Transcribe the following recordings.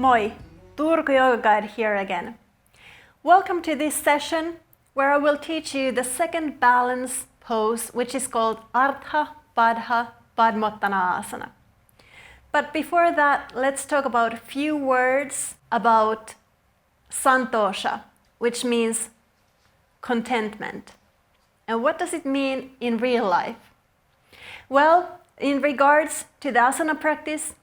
Moi! Turku Yoga Guide here again. Welcome to this session where I will teach you the second balance pose, which is called Ardha Baddha Padmottanasana. But before that, let's talk about a few words about Santosha, which means contentment. And what does it mean in real life? Well, in regards to the asana practice,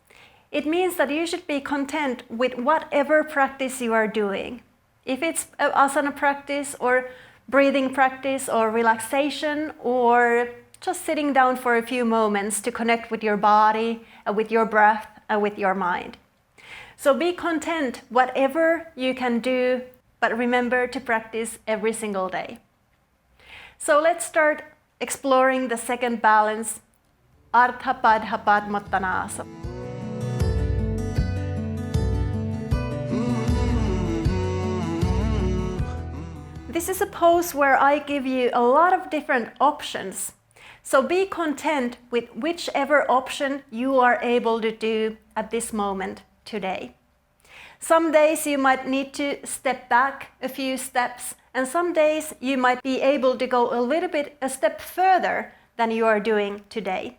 it means that you should be content with whatever practice you are doing. If it's an asana practice or breathing practice or relaxation or just sitting down for a few moments to connect with your body, with your breath, and with your mind. So be content whatever you can do, but remember to practice every single day. So let's start exploring the second balance, Ardha Baddha Padmottanasana. This is a pose where I give you a lot of different options. So be content with whichever option you are able to do at this moment today. Some days you might need to step back a few steps, and some days you might be able to go a step further than you are doing today.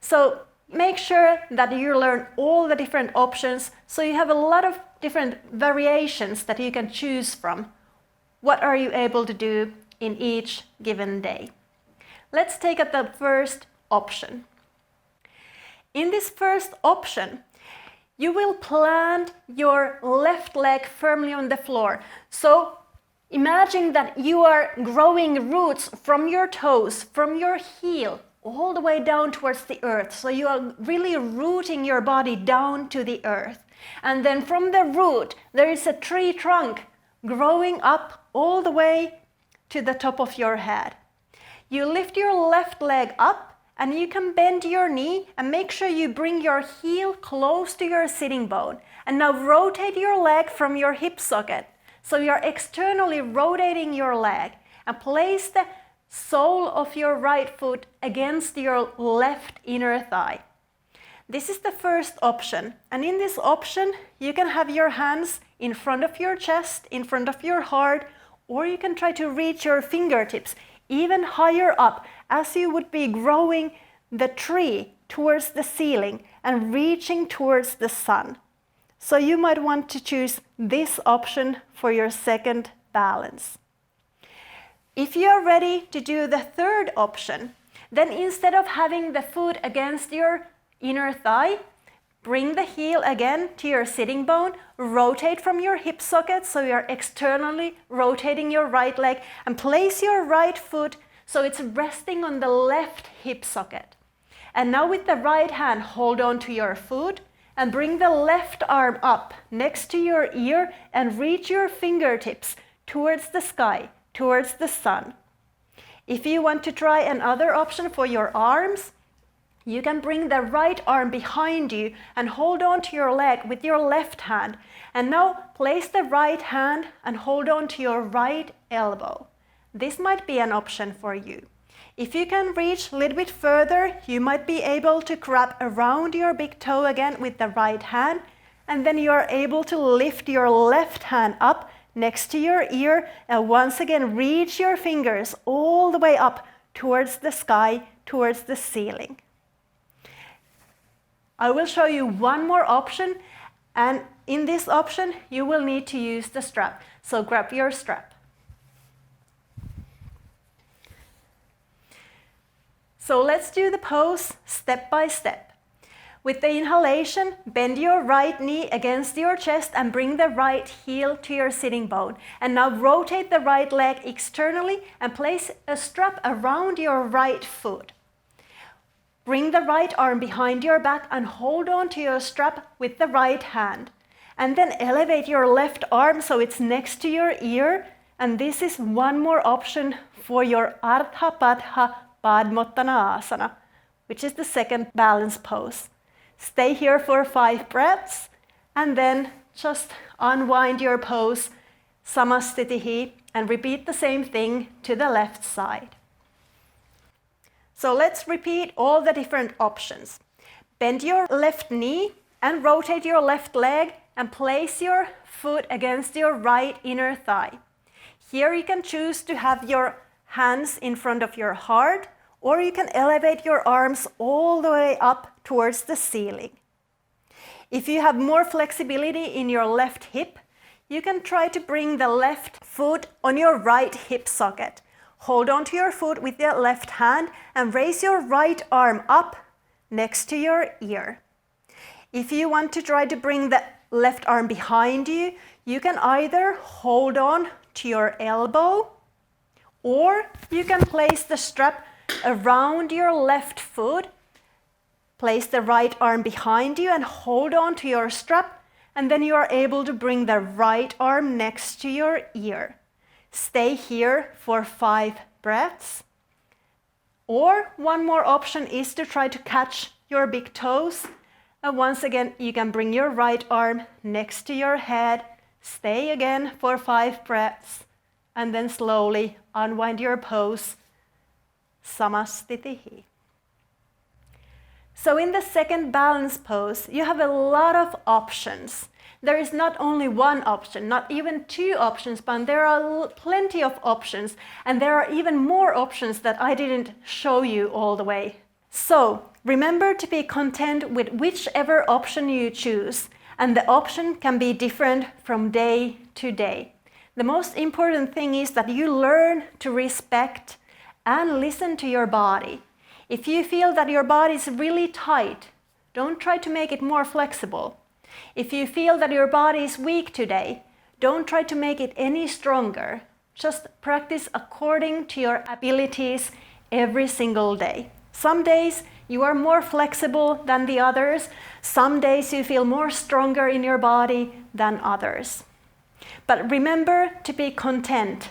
So make sure that you learn all the different options so you have a lot of different variations that you can choose from. What are you able to do in each given day? Let's take up the first option. In this first option, you will plant your left leg firmly on the floor. So imagine that you are growing roots from your toes, from your heel, all the way down towards the earth. So you are really rooting your body down to the earth. And then from the root, there is a tree trunk growing up all the way to the top of your head. You lift your left leg up and you can bend your knee and make sure you bring your heel close to your sitting bone. And now rotate your leg from your hip socket. So you're externally rotating your leg and place the sole of your right foot against your left inner thigh. This is the first option. And in this option, you can have your hands in front of your chest, in front of your heart, or you can try to reach your fingertips even higher up as you would be growing the tree towards the ceiling and reaching towards the sun. So you might want to choose this option for your second balance. If you are ready to do the third option, then instead of having the foot against your inner thigh, bring the heel again to your sitting bone, rotate from your hip socket so you're externally rotating your right leg, and place your right foot so it's resting on the left hip socket. And now with the right hand, hold on to your foot and bring the left arm up next to your ear and reach your fingertips towards the sky, towards the sun. If you want to try another option for your arms, you can bring the right arm behind you and hold on to your leg with your left hand. And now place the right hand and hold on to your right elbow. This might be an option for you. If you can reach a little bit further, you might be able to grab around your big toe again with the right hand. And then you are able to lift your left hand up next to your ear and once again reach your fingers all the way up towards the sky, towards the ceiling. I will show you one more option, and in this option you will need to use the strap. So grab your strap. So let's do the pose step by step. With the inhalation, bend your right knee against your chest and bring the right heel to your sitting bone. And now rotate the right leg externally and place a strap around your right foot. Bring the right arm behind your back and hold on to your strap with the right hand. And then elevate your left arm so it's next to your ear. And this is one more option for your Ardha Baddha Padmottanasana, which is the second balance pose. Stay here for 5 breaths and then just unwind your pose, Samastitihi, and repeat the same thing to the left side. So let's repeat all the different options. Bend your left knee and rotate your left leg and place your foot against your right inner thigh. Here you can choose to have your hands in front of your heart, or you can elevate your arms all the way up towards the ceiling. If you have more flexibility in your left hip, you can try to bring the left foot on your right hip socket. Hold on to your foot with the left hand and raise your right arm up next to your ear. If you want to try to bring the left arm behind you, you can either hold on to your elbow, or you can place the strap around your left foot, place the right arm behind you and hold on to your strap, and then you are able to bring the right arm next to your ear. Stay here for 5 breaths. Or one more option is to try to catch your big toes. And once again, you can bring your right arm next to your head, stay again for 5 breaths, and then slowly unwind your pose, Samastitihi. So in the second balance pose, you have a lot of options. There is not only one option, not even 2 options, but there are plenty of options, and there are even more options that I didn't show you all the way. So remember to be content with whichever option you choose, and the option can be different from day to day. The most important thing is that you learn to respect and listen to your body. If you feel that your body is really tight, don't try to make it more flexible. If you feel that your body is weak today, don't try to make it any stronger. Just practice according to your abilities every single day. Some days you are more flexible than the others. Some days you feel more stronger in your body than others. But remember to be content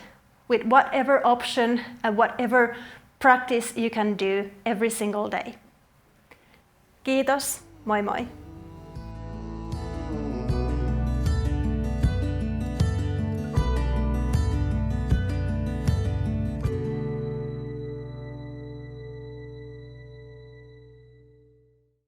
with whatever option and whatever practice you can do every single day. Kiitos, moi moi!